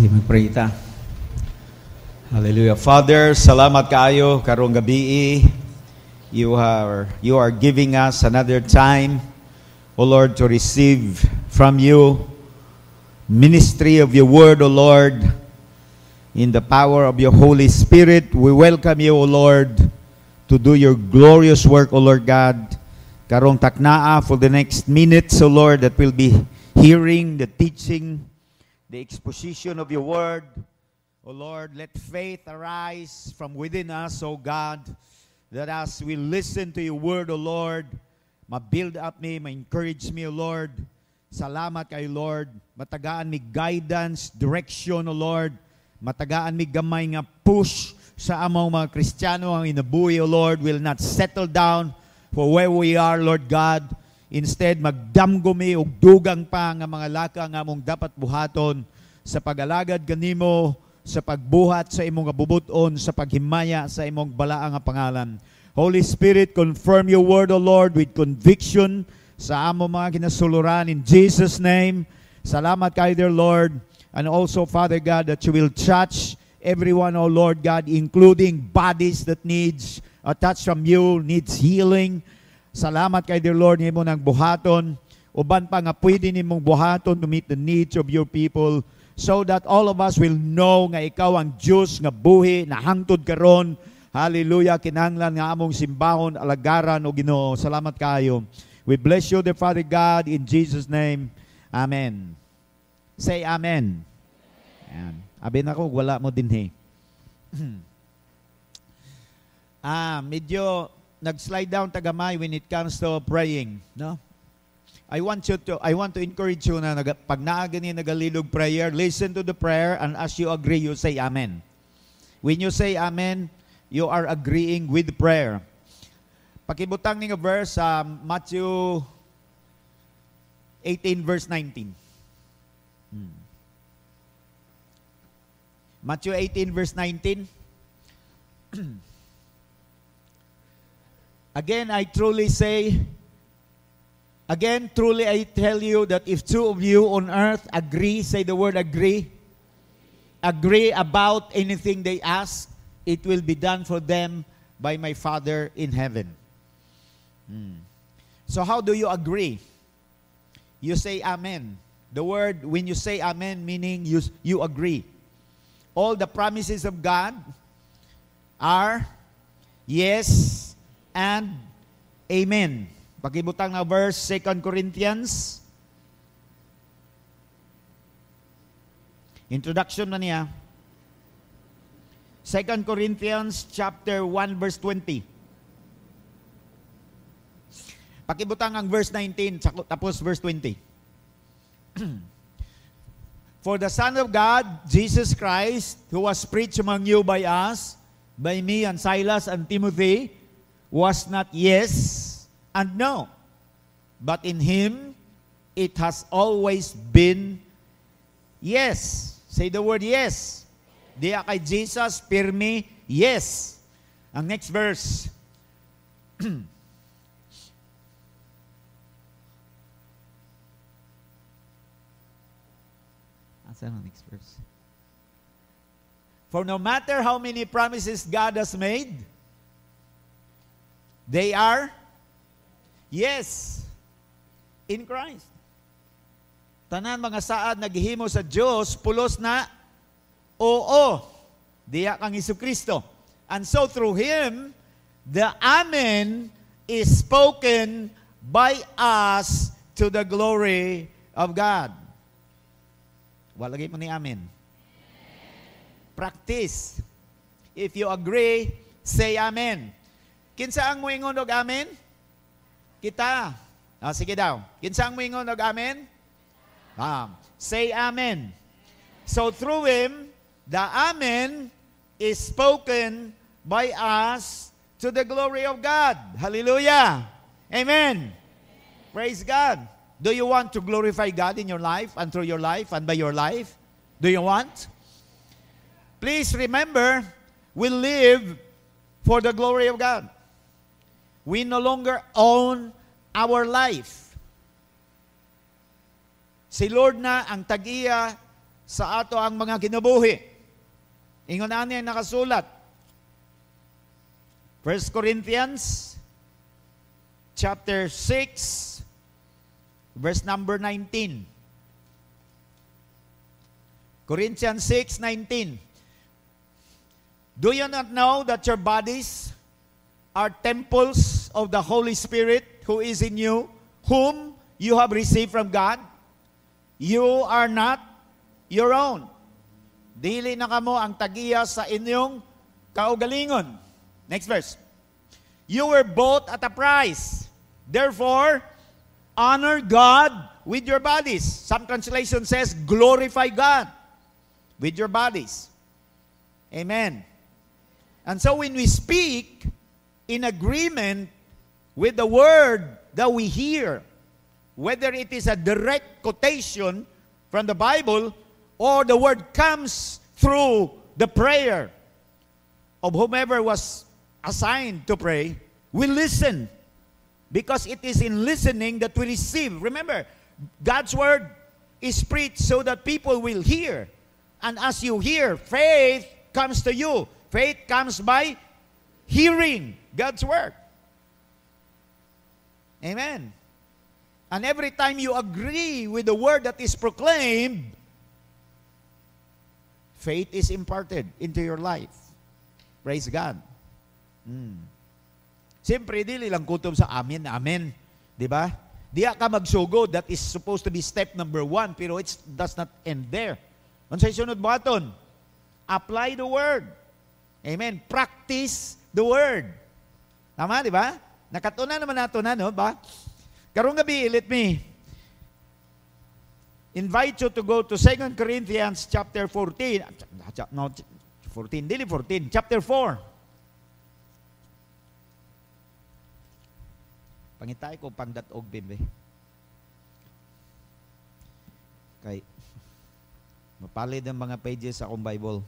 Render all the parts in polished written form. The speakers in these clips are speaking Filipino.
Sige, mag-pray ta. Hallelujah. Father, salamat kaayo karong gabi. You are giving us another time, O Lord, to receive from you ministry of your word, O Lord. In the power of your Holy Spirit, we welcome you, O Lord, to do your glorious work, O Lord God. Karong taknaa for the next minutes, O Lord, that we'll be hearing the teaching, the exposition of your word. O Lord, let faith arise from within us, O God, that as we listen to your word, O Lord, ma-build up me, ma-encourage me, O Lord. Salamat kay Lord. Matagaan mi guidance, direction, O Lord. Matagaan mi gamay nga push sa among mga Kristiyano ang inabuhi, O Lord, will not settle down for where we are, Lord God. Instead, magdamgo mi og dugang pa nga mga laka nga among dapat buhaton sa pag-alagad kanimo, sa pagbuhat sa imong kabubuton, sa paghimaya sa imong balaang nga pangalan. Holy Spirit, confirm your word, O Lord, with conviction sa among mga kinasuluran in Jesus' name. Salamat kayo, dear Lord. And also, Father God, that you will touch everyone, O Lord God, including bodies that needs a touch from you, needs healing. Salamat kay dear Lord, nimo nang buhaton. Uban pa nga pwede nimong buhaton to meet the needs of your people so that all of us will know nga ikaw ang Diyos nga buhi na hangtod karon. Hallelujah, kinahanglan nga among simbahon, alagaran o Ginoo. Salamat kayo. We bless you, dear Father God, in Jesus' name. Amen. Say amen. Ayan. Abi na ko, wala mo din medyo nag-slide down tagamay when it comes to praying, no? I want to encourage you na pag naaga ni nagalilog prayer, listen to the prayer, and as you agree, you say amen. When you say amen, you are agreeing with the prayer. Pakibutang ning verse sa Matthew 18 verse 19. Matthew 18 verse 19. Again, truly I tell you that if two of you on earth agree, say the word agree about anything they ask, it will be done for them by my Father in heaven. So how do you agree? You say amen. The word, when you say amen, meaning you agree. All the promises of God are yes and amen. Pakibutang na verse, 2 Corinthians. Introduction na niya. 2 Corinthians chapter 1 verse 20. Pakibutang ang verse 19 tapos verse 20. For the Son of God, Jesus Christ, who was preached among you by us, by me and Silas and Timothy, was not yes and no, but in Him it has always been yes. Say the word yes. Diya kay Jesus, pirmi, yes. Ang next verse. Asan ang next verse? For no matter how many promises God has made, they are yes in Christ. Tanan mga saad naghihimo sa Dios pulos na oo. Diya kang Jesucristo. And so through Him, the amen is spoken by us to the glory of God. Walagay mo ni amen. Practice. If you agree, say amen. Kinsa ang moingon og amen? Kita. Sige daw. Kinsa ang moingon og amen? Say amen. So through Him, the amen is spoken by us to the glory of God. Hallelujah. Amen. Praise God. Do you want to glorify God in your life and through your life and by your life? Do you want? Please remember, we live for the glory of God. We no longer own our life. Si Lord na ang tag-iya sa ato ang mga kinabuhi. Ingon ani ang nakasulat. 1 Corinthians chapter 6 verse number 19. Corinthians 6:19. Do you not know that your bodies are temples of the Holy Spirit who is in you, whom you have received from God? You are not your own. Dili na kamo ang tagiya sa inyong kaugalingon. Next verse. You were bought at a price. Therefore, honor God with your bodies. Some translation says, glorify God with your bodies. Amen. And so when we speak in agreement with the word that we hear, whether it is a direct quotation from the Bible or the word comes through the prayer of whomever was assigned to pray, we listen. Because it is in listening that we receive. Remember, God's word is preached so that people will hear. And as you hear, faith comes to you. Faith comes by hearing God's word. Amen. And every time you agree with the word that is proclaimed, faith is imparted into your life. Praise God. Siyempre, dili lang kutob sa amen, amen. Diba? Diya ka magsugod, that is supposed to be step number 1, pero it does not end there. Kung sa'y sunod button, apply the word. Amen. Practice the word. Tama, di ba? Nakatuna naman nato na, no? Ba? Karong gabi, let me invite you to go to 2 Corinthians chapter 14. No, 14, dili 14. Chapter 4. Pangitay ko pang datog bimbe. Kay mapalid ang mga pages sa akong Bible.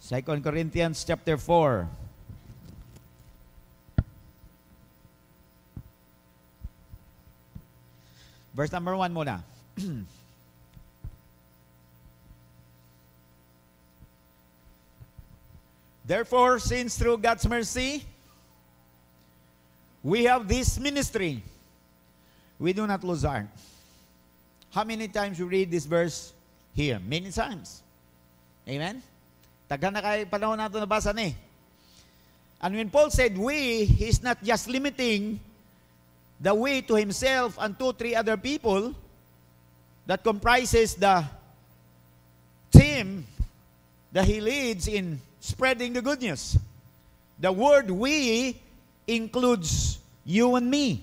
Second Corinthians chapter 4. Verse number 1 muna. Therefore, since through God's mercy, we have this ministry, we do not lose heart. How many times we read this verse here? Many times. Amen? Taghan na kayo panahon nato nabasa ni. And when Paul said we, he's not just limiting the we to himself and 2-3 other people that comprises the team that he leads in spreading the good news. The word we includes you and me.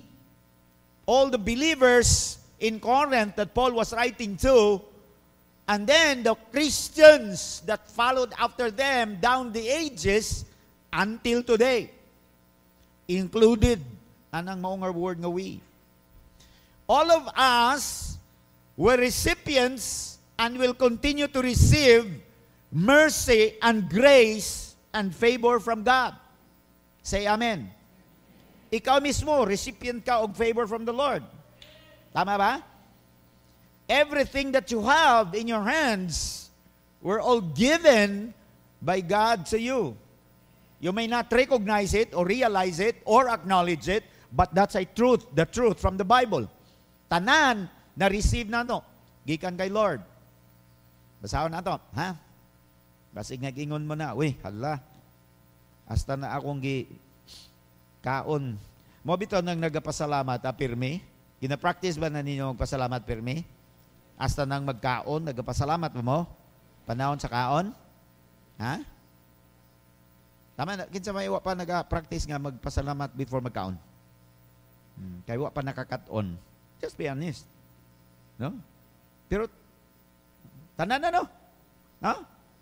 All the believers in Corinth that Paul was writing to, and then the Christians that followed after them down the ages until today. Included, anang maungar word nga we. All of us were recipients and will continue to receive mercy and grace and favor from God. Say amen. Ikaw mismo, recipient ka of favor from the Lord. Tama ba? Everything that you have in your hands were all given by God to you. You may not recognize it or realize it or acknowledge it, but that's a truth, the truth from the Bible. Tanan, na-receive na to. Gikan kay Lord. Basahon na to, ha? Basig nag-ingon mo na, uy, hala, hasta na akong kaon. Mo bitaw nang nagapasalamat, pirmi? Gina-practice ba na ninyo magpasalamat, pirmi? Hasta nang magkaon, nagapasalamat mo? Panahon sa kaon? Ha? Tama na, kinsa may iwa pa nag-practice nga magpasalamat before magkaon. Kaya iwa pa nakakaton. Just be honest. No? Pero, tanan na, no? No?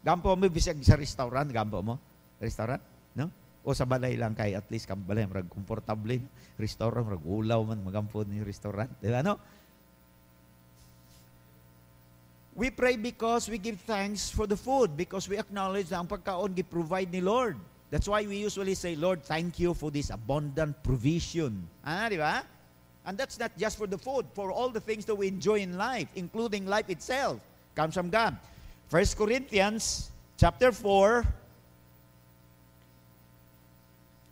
Gampo mo bisag sa restaurant, gampo mo? Restaurant? No? O sa balay lang kay at least balay, marag komportable. Restaurant, marag ulaw man, magampo ni restaurant. Diba, no? We pray because we give thanks for the food, because we acknowledge na ang pagkaon gi-provide ni Lord. That's why we usually say, Lord, thank you for this abundant provision. Di ba? And that's not just for the food, for all the things that we enjoy in life, including life itself, comes from God. 1 Corinthians chapter 4,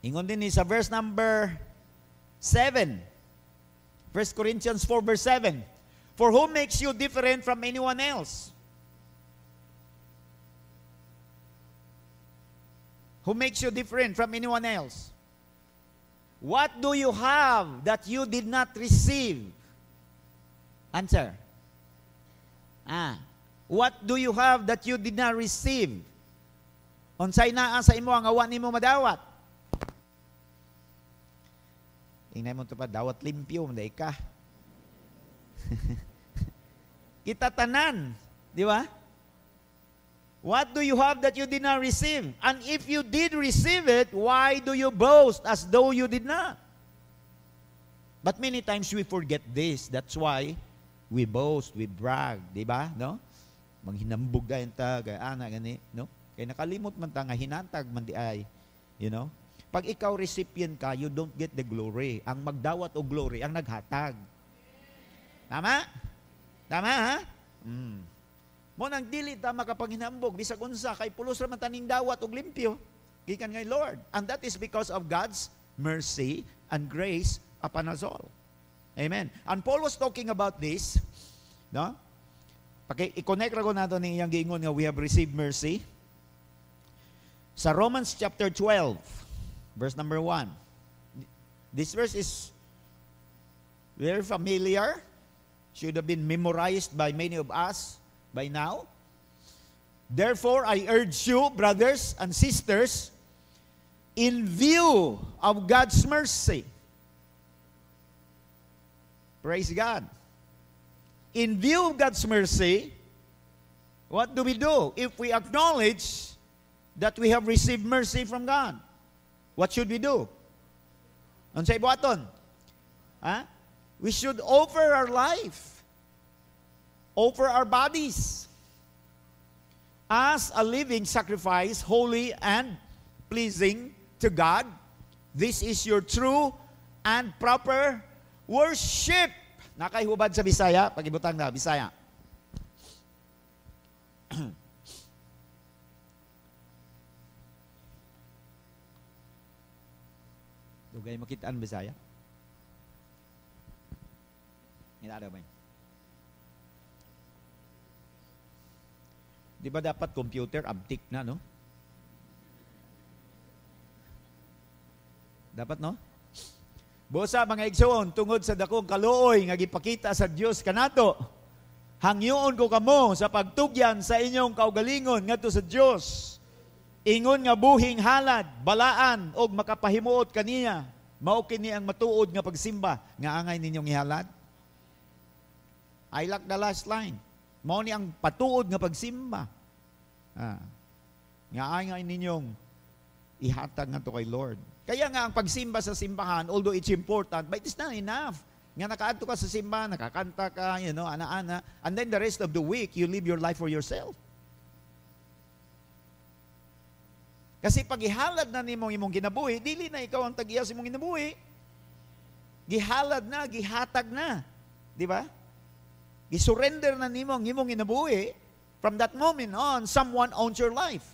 ingon din ni sa verse number 7. 1 Corinthians 4 verse 7. For who makes you different from anyone else? Who makes you different from anyone else? What do you have that you did not receive? Answer. What do you have that you did not receive? Unsay naa sa imo ang awa nimo madawat? Tingnan mo ito pa, dawat limpyo, manday ka. Kita tanan, di ba? What do you have that you did not receive? And if you did receive it, why do you boast as though you did not? But many times we forget this. That's why we boast, we brag, di ba? No? Manghinambog gayon ta, ana gani, no? Kaya nakalimot man ta nga hinantag man di ay, you know? Pag ikaw recipient ka, you don't get the glory. Ang magdawat o glory ang naghatag. Tama? Tama, ha? Mo nang dili ta makapanghinambog bisag unsa kay pulos ra man taning dawat og limpyo gikan kay Lord. And that is because of God's mercy and grace upon us all. Amen. And Paul was talking about this, no? I-connect ra ko nato ni iyang giingon nga we have received mercy. Sa Romans chapter 12, verse number 1. This verse is very familiar. Should have been memorized by many of us by now. Therefore, I urge you, brothers and sisters, in view of God's mercy. Praise God. In view of God's mercy, what do? If we acknowledge that we have received mercy from God, what should we do? Unsay buhaton? We should offer our life, offer our bodies as a living sacrifice, holy and pleasing to God. This is your true and proper worship. Nakaihubad sa Bisaya, pag-ibutang na, Bisaya. Dugay makitaan Bisaya. Inada ba yun? Di ba dapat computer, abtik na, no? Dapat, no? Busa, mga igsoon, tungod sa dakong kaluoy nga gipakita sa Dios kanato, hangyoon ko kamo sa pagtugyan sa inyong kaugalingon ngadto sa Dios. Ingon nga buhing halad, balaan, og makapahimuot kaniya, mao kini ang matuod nga pagsimba, nga angay ninyong ihalad. I like the last line. Mao ni ang patuod nga pagsimba. Nga angay ninyong ihatag ngadto kay Lord. Kaya nga ang pagsimba sa simbahan, although it's important, but it's not enough. Nga nakaadto ka sa simbahan, nakakanta ka, you know, ana-ana, and then the rest of the week, you live your life for yourself. Kasi pag ihalad na nimong imong ginabuhi, dili na ikaw ang tag-iya sa imong ginabuhi. Gihalad na, gihatag na. Di ba? I-surrender na nimo ang imong ginabuhi. From that moment on, someone owns your life.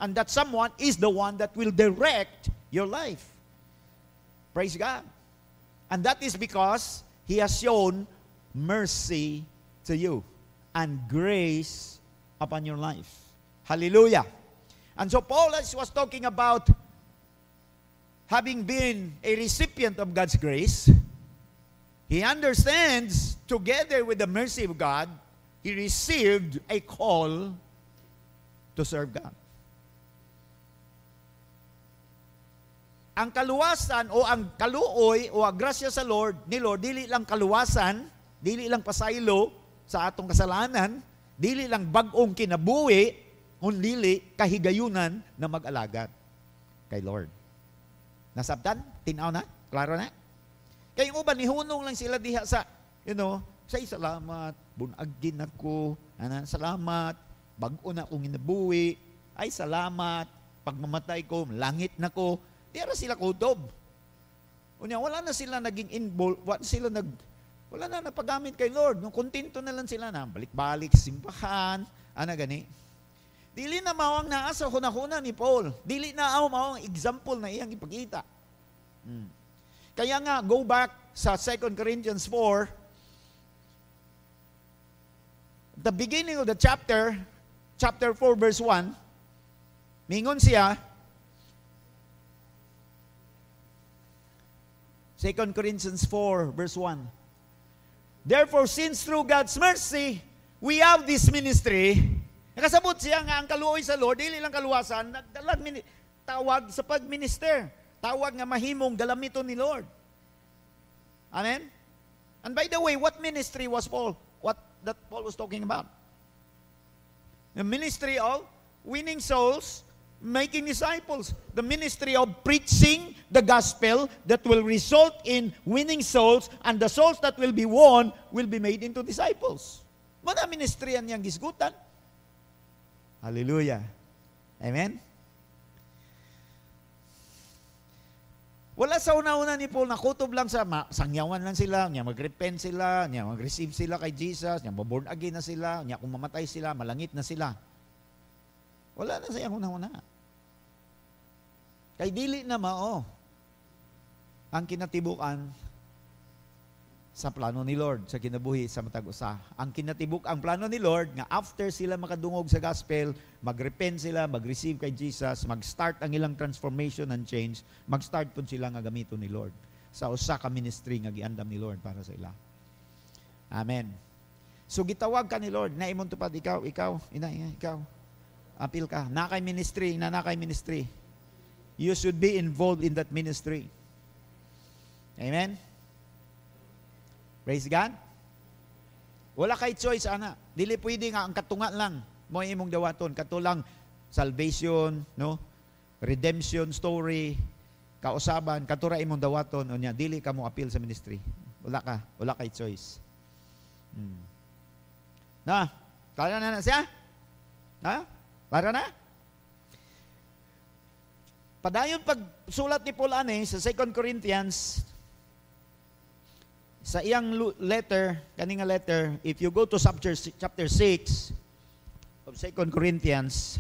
And that someone is the one that will direct your life. Praise God. And that is because He has shown mercy to you and grace upon your life. Hallelujah. And so Paul was talking about having been a recipient of God's grace. He understands, together with the mercy of God, he received a call to serve God. Ang kaluwasan o ang kaluoy o ang grasya sa Lord, ni Lord, dili lang kaluwasan, dili lang pasaylo sa atong kasalanan, dili lang bag-ong kinabuhi, dili kahigayunan na mag-alagad kay Lord. Nasabtan? Tinaw na? Klaro na? Kaya yung uban, nihunong lang sila diha sa, say salamat, bunagin ako, salamat, bag-o na akong inabuhi, ay salamat, pagmamatay ko, langit na ko, tira sila kutob. Unya, wala na sila naging involved, wala na napagamit kay Lord. Nung kontento na lang sila na balik-balik, simbahan, gani. Dili na mawang naasa hunahuna ni Paul. Dili na mawang example na iyang ipakita. Kaya nga, go back sa 2 Corinthians 4, the beginning of the chapter 4 verse 1, mingon siya, 2 Corinthians 4 verse 1, therefore, since through God's mercy, we have this ministry, nakasabot siya nga ang kaluoy sa Lord, dili lang kaluwasan, nagdalag tawag sa pagminister, tawag nga mahimong galamiton ni Lord. Amen? And by the way, what ministry was Paul? What that Paul was talking about? The ministry of winning souls, making disciples. The ministry of preaching the gospel that will result in winning souls, and the souls that will be won will be made into disciples. Mga ministry yan niyang gisgutan. Hallelujah. Amen? Wala sa una-una ni Paul, nakutob lang sa sangyawan lang sila, niya mag-repent sila, niya mag-receive sila kay Jesus, niya born again na sila, niya kung mamatay sila, malangit na sila. Wala na sayang una-una. Kay dili na mao ang kinatibukan sa plano ni Lord, sa kinabuhi sa matag usa. Ang plano ni Lord, nga after sila makadungog sa gospel, mag-repent sila, mag-receive kay Jesus, mag-start ang ilang transformation and change, mag-start po sila nga gamiton ni Lord sa usa ka ministry nga giandam ni Lord para sa ila. Amen. So gitawag ka ni Lord, na imong tupad ikaw, apil ka, nakay ministry. You should be involved in that ministry. Amen? Praise God. Wala kay choice, ana. Dili pwede nga ang katunga lang mo imong dawaton. Katulang salvation, no? Redemption story, kausaban, katura imong dawaton, unya dili ka mo appeal sa ministry. Wala kay choice. Na, kaya na siya? Ha? Para na? Padayon pag sulat ni Paul sa 2 Corinthians, sa iyang letter, kaninga letter, if you go to chapter 6 of 2 Corinthians,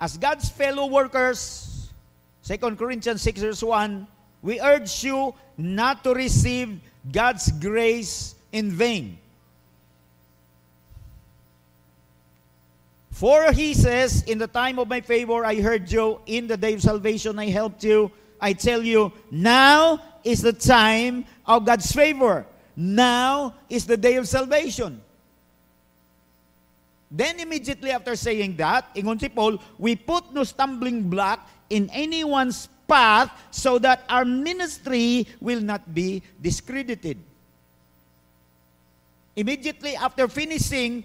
as God's fellow workers, 2 Corinthians 6 verse 1, we urge you not to receive God's grace in vain. For he says, in the time of my favor I heard you, in the day of salvation I helped you. I tell you, now is the time of God's favor. Now is the day of salvation. Then immediately after saying that, ingon si Paul, we put no stumbling block in anyone's path so that our ministry will not be discredited. Immediately after finishing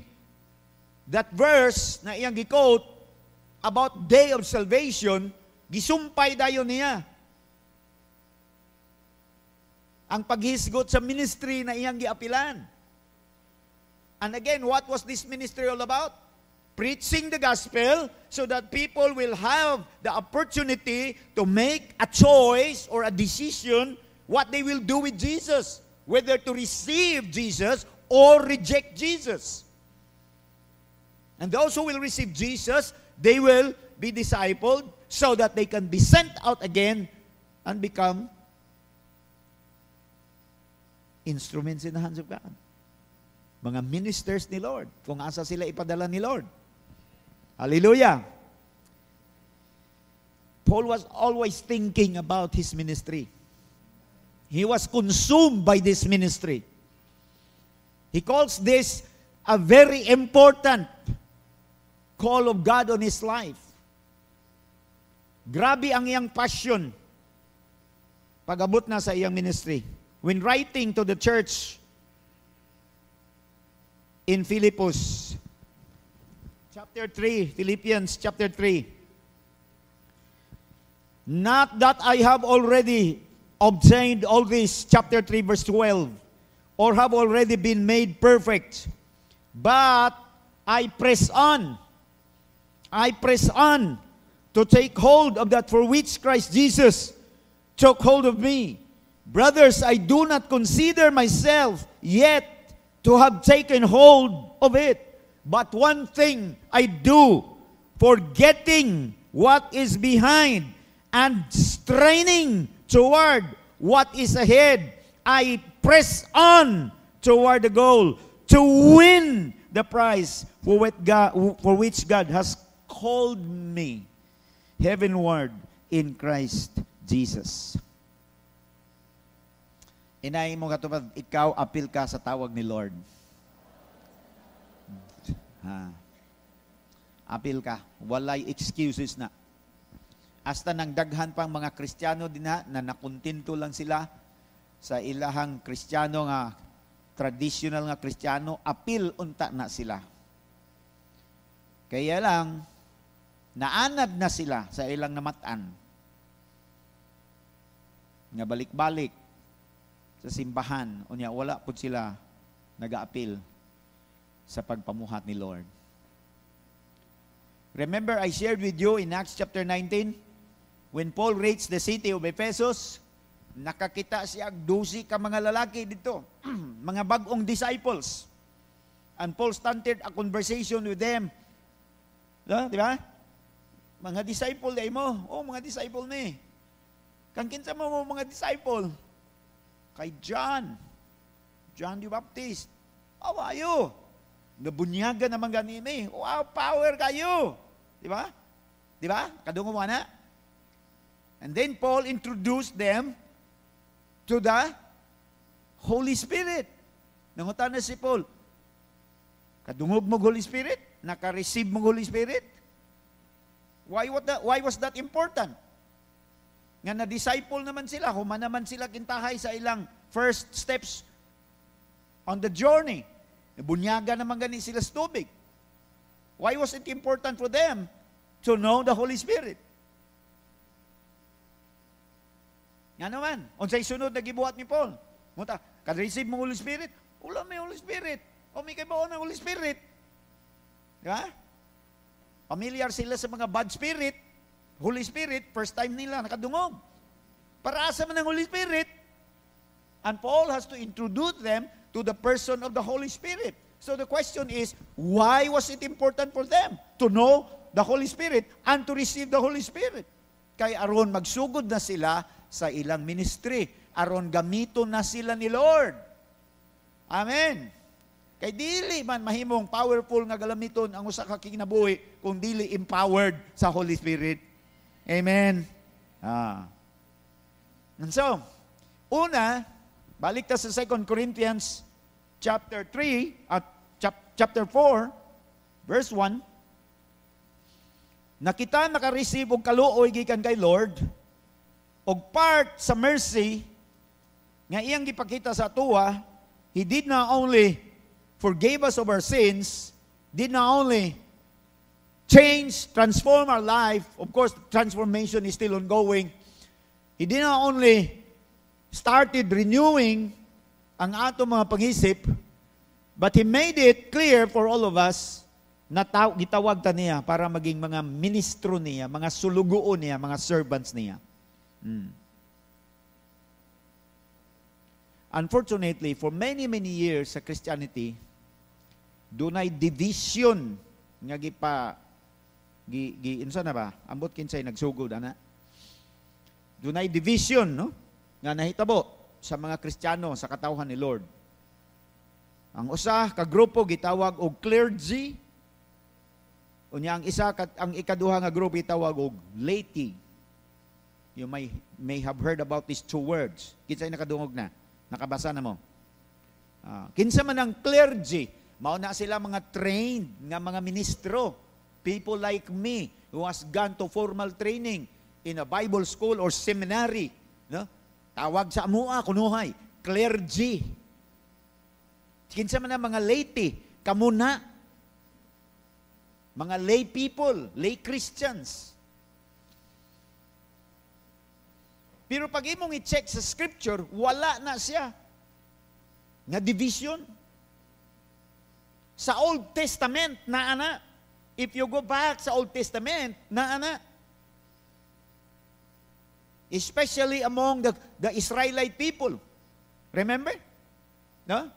that verse na iyang gi-quote about day of salvation, gisumpay dayon niya ang paghisgot sa ministry na iyang giapilan. And again, what was this ministry all about? Preaching the gospel so that people will have the opportunity to make a choice or a decision what they will do with Jesus, whether to receive Jesus or reject Jesus. And those who will receive Jesus, they will be discipled so that they can be sent out again and become instruments in the hands of God. Mga ministers ni Lord, kung asa sila ipadala ni Lord. Hallelujah! Paul was always thinking about his ministry. He was consumed by this ministry. He calls this a very important call of God on his life. Grabe ang iyang passion pag-abot na sa iyang ministry. When writing to the church in Philippians chapter 3, Philippians chapter 3, not that I have already obtained all this, chapter 3 verse 12, or have already been made perfect, but I press on. I press on to take hold of that for which Christ Jesus took hold of me. Brothers, I do not consider myself yet to have taken hold of it. But one thing I do, forgetting what is behind and straining toward what is ahead, I press on toward the goal to win the prize for which God has called me heavenward in Christ Jesus. Inay mo katupad, ikaw apil ka sa tawag ni Lord. Apil ka. Walay excuses na. Hasta nang daghan pang mga Kristiyano din na nakuntinto lang sila sa ilahang Kristiyano nga, traditional nga Kristiyano, apil unta na sila. Kaya lang, naanad na sila sa ilang namatan. Nga balik-balik sa simbahan, unya wala po sila nag-aapil sa pagpamuhat ni Lord. Remember, I shared with you in Acts chapter 19, when Paul reached the city of Ephesus, nakakita siya 12 ka mga lalaki dito, mga bagong disciples. And Paul started a conversation with them. Di ba? Mga disciple day mo. Oh, mga disciple ni. Kang kinsa mo mga disciple? Kay John the Baptist. How are you? Nabunyagan naman ganini. Wow, power kayo. Di ba? Di ba? Kadungo mo na. And then Paul introduced them to the Holy Spirit. Nangutan na si Paul, kadungog mo Holy Spirit? Naka-receive mo Holy Spirit? Why was that important? Nga na-disciple naman sila, human naman sila kintahay sa ilang first steps on the journey. Bunyaga naman gani sila sa tubig. Why was it important for them to know the Holy Spirit? Nga naman, unsay sunod na gibuhat ni Paul. Munta, ka-receive mo Holy Spirit? Wala may Holy Spirit. O may kaibaon ng Holy Spirit. Di ba? Familiar sila sa mga bad spirit. Holy Spirit, first time nila nakadungog. Para asa man ang Holy Spirit? And Paul has to introduce them to the person of the Holy Spirit. So the question is, why was it important for them to know the Holy Spirit and to receive the Holy Spirit? Kay aron magsugod na sila sa ilang ministry. Aron gamito na sila ni Lord. Amen. Kay dili man mahimong powerful nga galamiton ang usa ka kinabuhi kung dili empowered sa Holy Spirit. Amen. And so, una, balik ta sa 2 Corinthians chapter 3 at chapter 4 verse 1. Na kita naka-receive og kaluoy gikan kay Lord og part sa mercy nga iyang gipakita sa atuwa. He did not only forgave us of our sins, did not only change, transform our life. Of course, transformation is still ongoing. He did not only started renewing ang atong mga pag-isip, but He made it clear for all of us na gitawag ta niya para maging mga ministro niya, mga sulugoon niya, mga servants niya. Unfortunately, for many years sa Christianity, dunay division nga insa na ba? Ambot kinsay nagsugod ana. Dunay division, no? Nga nahitabo sa mga Kristiyano sa katawhan ni Lord. Ang usa ka grupo gitawag og clergy. Unya ang ikaduha nga grupo gitawag og laity. You may have heard about these two words. Kinsay nakadungog na? Nakabasa na mo. Kinsa man ang clergy, mao na sila mga trained nga mga ministro. People like me who has gone to formal training in a Bible school or seminary. No? Tawag sa amua, kunuhay, clergy. Kinsa man ang mga laity, kamuna. Mga lay people, lay Christians. Pero pag imong i-check sa scripture, wala na siya nga division. Sa Old Testament, na ana. If you go back sa Old Testament, na ana. Especially among the Israelite people. Remember? No?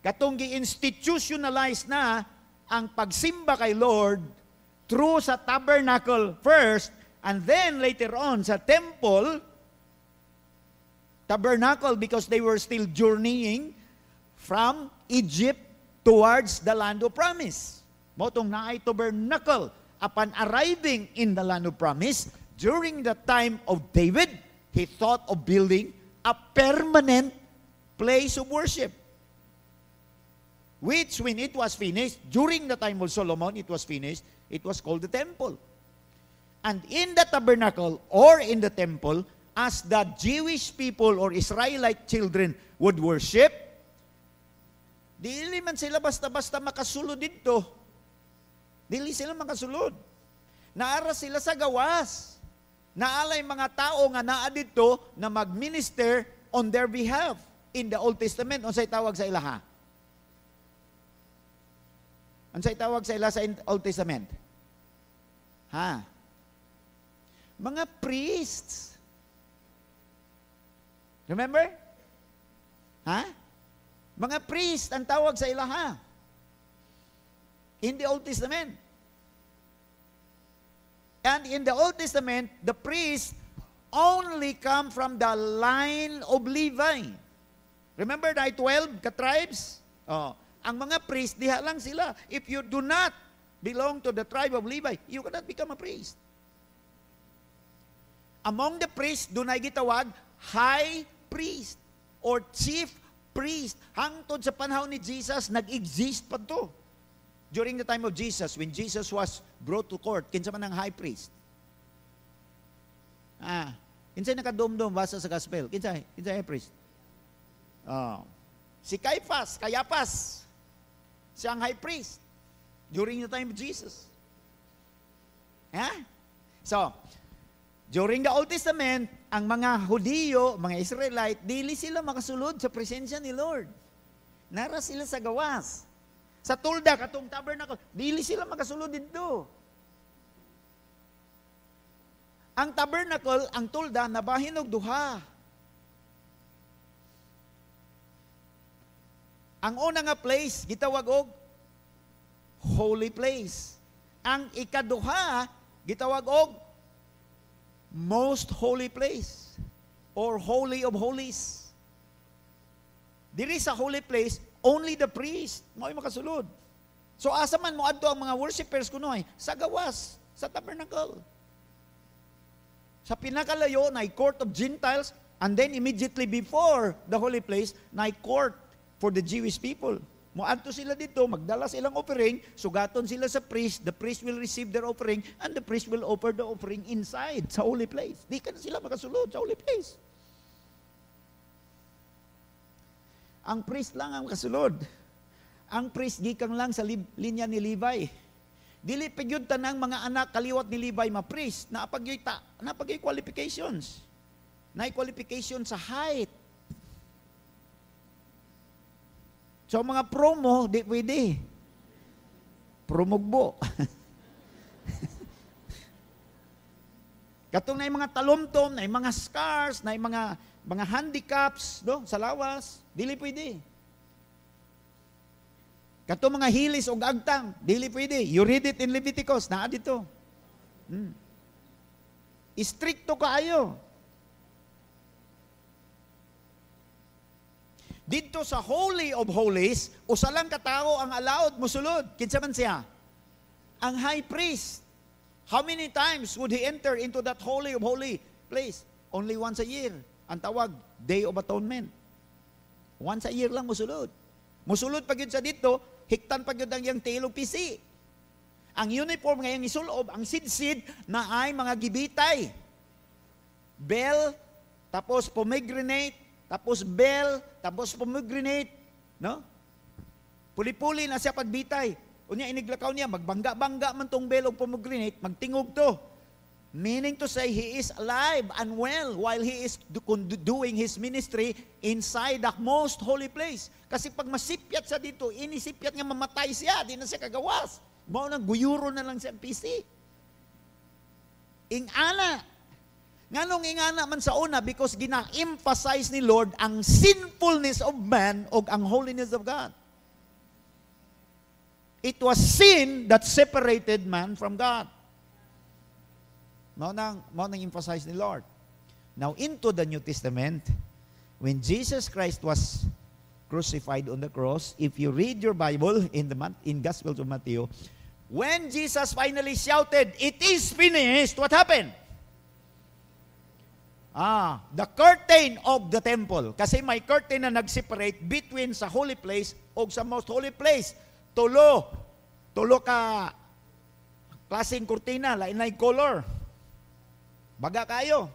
Katong gi-institutionalize na ang pagsimba kay Lord through sa tabernacle first, and then later on sa temple, tabernacle because they were still journeying from Egypt towards the land of promise. Motong naay tabernacle upon arriving in the land of promise, during the time of David, he thought of building a permanent place of worship. Which, when it was finished, during the time of Solomon, it was finished, it was called the temple. And in the tabernacle or in the temple, as the Jewish people or Israelite children would worship, dili man sila basta-basta makasulod dito. Dili sila makasulod. Naara sila sa gawas. Naalay mga tao nga naa dito na mag-minister on their behalf. In the Old Testament, unsay tawag sa ilaha? Unsay tawag sa ilaha sa Old Testament? Ha? Mga priests. Remember? Ha? Mga priest ang tawag sa ilaha. In the Old Testament. And in the Old Testament, the priests only come from the line of Levi. Remember the 12 ka-tribes? Oh, ang mga priest, diha lang sila. If you do not belong to the tribe of Levi, you cannot become a priest. Among the priests, doon ay gitawag high priest or chief priest. Hangtod sa panahon ni Jesus, nag-exist pa to. During the time of Jesus, when Jesus was brought to court, kinsa man ang high priest? Kinsay nakadumdum basa sa gospel? Kinsay high priest? Si Caiaphas, siyang high priest during the time of Jesus. So, during the Old Testament, ang mga Hudiyo, mga Israelite, dili sila makasulod sa presensya ni Lord. Nara sila sa gawas. Sa tulda, katong tabernacle, dili sila makasulod dito. Ang tabernacle, ang tulda, nabahin og duha. Ang una nga place, gitawag og holy place. Ang ikaduha, gitawag og most holy place or holy of holies. Diri sa holy place, only the priest mo'y makasulod. So asa man mo adto ang mga worshipers kunoy? Sa gawas, sa tabernacle. Sa pinakalayo, na court of Gentiles, and then immediately before the holy place, na court for the Jewish people. Moadto sila dito, magdala silang offering, sugaton sila sa priest, the priest will receive their offering, and the priest will offer the offering inside, sa holy place. Di ka na sila makasulod sa holy place. Ang priest lang ang makasulod. Ang priest gikang lang sa linya ni Levi. Dili pagyud tanang mga anak kaliwat ni Levi ma-priest, napagyoy qualifications. Naay qualification sa height. So mga promo, di pwede. Promugbo. Katong na mga talomtom, na mga scars, na mga handicaps, no, sa lawas, dili pwede. Katong mga hilis o agtang, dili pwede. You read it in Leviticus, naa dito. Istrikto kaayo. Dito sa Holy of Holies, usa lang katao ang allowed mosulod. Kinsa man siya? Ang high priest. How many times would he enter into that Holy of Holy place? Only once a year. Ang tawag, Day of Atonement. Once a year lang mosulod. Mosulod pag yun sa dito, hiktan pag yun ang yung tilog pisi. Ang uniform ngayong isulob, ang sidsid na ay mga gibitay. Bell, tapos pomegranate, tapos bell, tapos pomegranate, no? Puli-puli na siya pagbitay. Unya iniglakaw niya, magbangga-bangga man tong bell o pomegranate, magtingog to. Meaning to say, He is alive and well while He is doing His ministry inside the most holy place. Kasi pag masipyat siya dito, inisipyat nga mamatay siya, di na siya kagawas. Mao nang guyuro na lang siya ang PC. Ingana. Nganong ingana man sa una? Because gina-emphasize ni Lord ang sinfulness of man o ang holiness of God. It was sin that separated man from God. Mao nang emphasize ni Lord. Now, into the New Testament, when Jesus Christ was crucified on the cross, if you read your Bible in Gospel of Matthew, when Jesus finally shouted, "It is finished," what happened? The curtain of the temple. Kasi may curtain na nag-separate between sa holy place o sa most holy place. Tulo ka klaseng kurtina, lain-lain color. Baga kayo.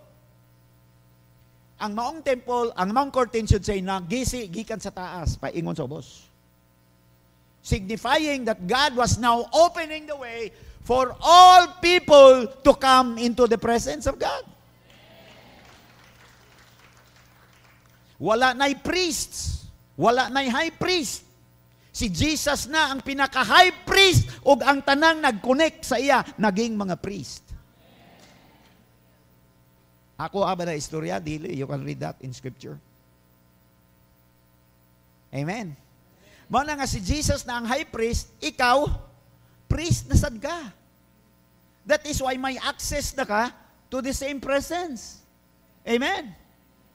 Ang maong temple, ang maong curtain should say, nagisi, gikan sa taas, paingon sa ubos. Signifying that God was now opening the way for all people to come into the presence of God. Wala na'y priests, wala na'y high priest. Si Jesus na ang pinaka-high priest o ang tanang nag-connect sa iya, naging mga priest. Ako aba na istorya, dili. You can read that in Scripture. Amen. Mao na nga si Jesus na ang high priest, ikaw, priest na sad ka. That is why may access na ka to the same presence. Amen.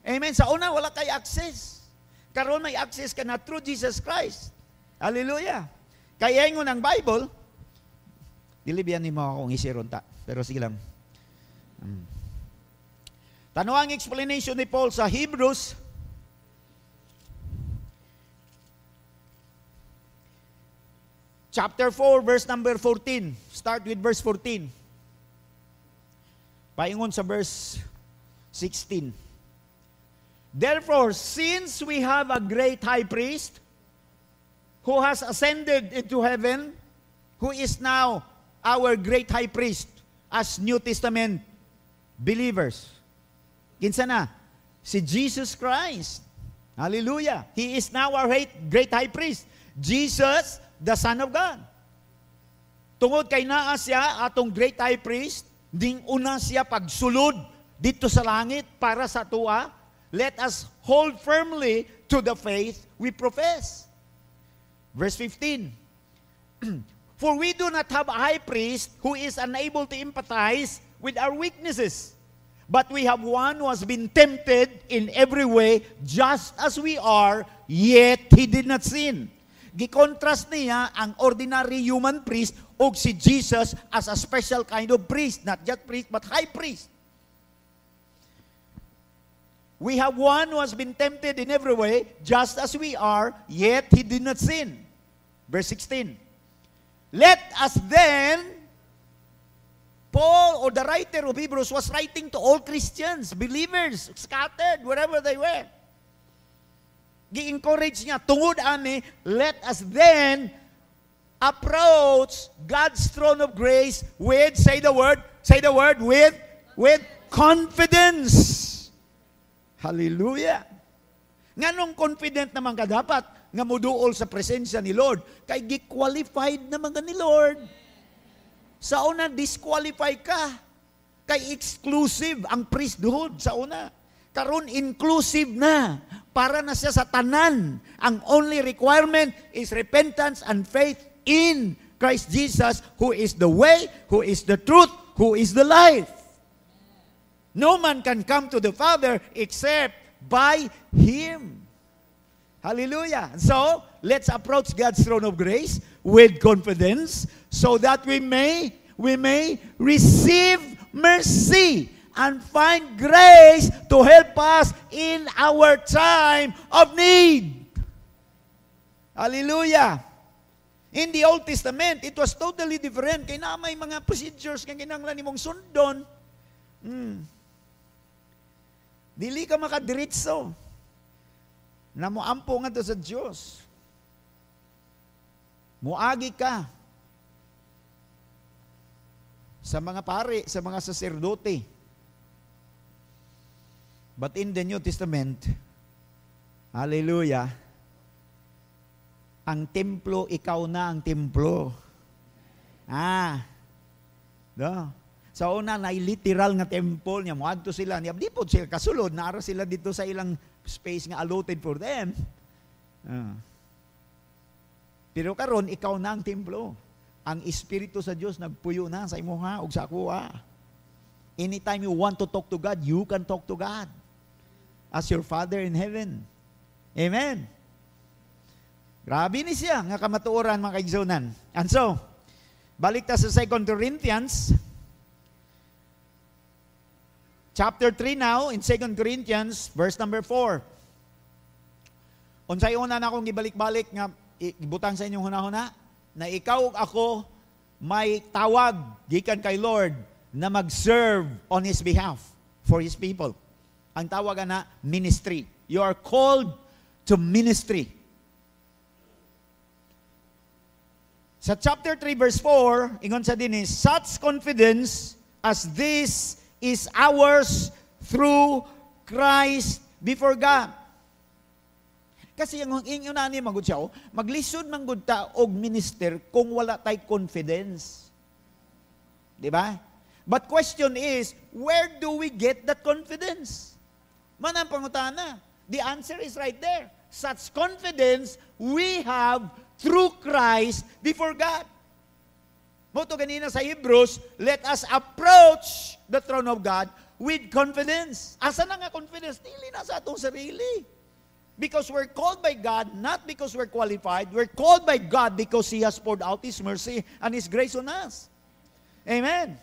Amen. Sa una, wala kay access. Karon may access ka na through Jesus Christ. Hallelujah. Kaya ingon ang Bible, dilibian ni mo akong isiron ta. Pero sige lang. Tano ang explanation ni Paul sa Hebrews chapter 4 verse number 14. Start with verse 14. Paingon sa verse 16. Therefore, since we have a great high priest who has ascended into heaven, who is now our great high priest as New Testament believers. Kinsa na? Si Jesus Christ. Hallelujah. He is now our great high priest. Jesus, the Son of God. Tungod kay naa siya, atong great high priest, ding una siya pagsulod dito sa langit para sa tuwa, let us hold firmly to the faith we profess. Verse 15. For we do not have a high priest who is unable to empathize with our weaknesses, but we have one who has been tempted in every way, just as we are, yet he did not sin. Gikontrast niya ang ordinary human priest o si Jesus as a special kind of priest, not just priest, but high priest. We have one who has been tempted in every way, just as we are, yet he did not sin. Verse 16. Let us then, Paul, or the writer of Hebrews, was writing to all Christians, believers, scattered, wherever they were. Gi-encourage niya, tungod ani, let us then approach God's throne of grace with, say the word, with confidence. Hallelujah. Nganong confident naman ka dapat nga moduol sa presensya ni Lord? Kay gi-qualified naman ka ni Lord. Sa una, disqualify ka. Kay exclusive ang priesthood sa una. Karon inclusive na. Para na siya sa tanan. Ang only requirement is repentance and faith in Christ Jesus, who is the way, who is the truth, who is the life. No man can come to the Father except by Him. Hallelujah. So, let's approach God's throne of grace with confidence so that we may receive mercy and find grace to help us in our time of need. Hallelujah. In the Old Testament, it was totally different. Kaya na may mga procedures kaya kinanglan nimong sundon. Dili ka makadiritso na moampo nga to sa Diyos. Muagi ka sa mga pari, sa mga saserdote. But in the New Testament, hallelujah, ang templo, ikaw na ang templo. No? Sa una, na literal nga temple niya, muadto sila, niya, di po sila kasulod, naara sila dito sa ilang space nga allotted for them. Pero karon ikaw na ang templo. Ang Espiritu sa Diyos nagpuyo na sa imuha ug sa kuha. Anytime you want to talk to God, you can talk to God as your Father in heaven. Amen. Grabe ni siya nga kamatuoran mga kaigsunan. And so, balik ta sa 2 Corinthians chapter 3 now, in 2 Corinthians verse number 4. Unsay una na akong gibalik-balik nga ibutang sa inyong hunahuna na ikaw ug ako may tawag gikan kay Lord na mag-serve on His behalf for His people. Ang tawag na ministry. You are called to ministry. Sa chapter 3 verse 4, ingon sa dinis, such confidence as this is ours through Christ before God. Kasi yung inunani magud siya, maglisod man gud ta og minister kung wala tay confidence. Di ba? But question is, where do we get that confidence? Manang pangutana. The answer is right there. Such confidence we have through Christ before God. Moto ganina sa Hebrews, let us approach the throne of God with confidence. Asa na nga confidence? Dili na sa atong sarili. Because we're called by God, not because we're qualified. We're called by God because He has poured out His mercy and His grace on us. Amen.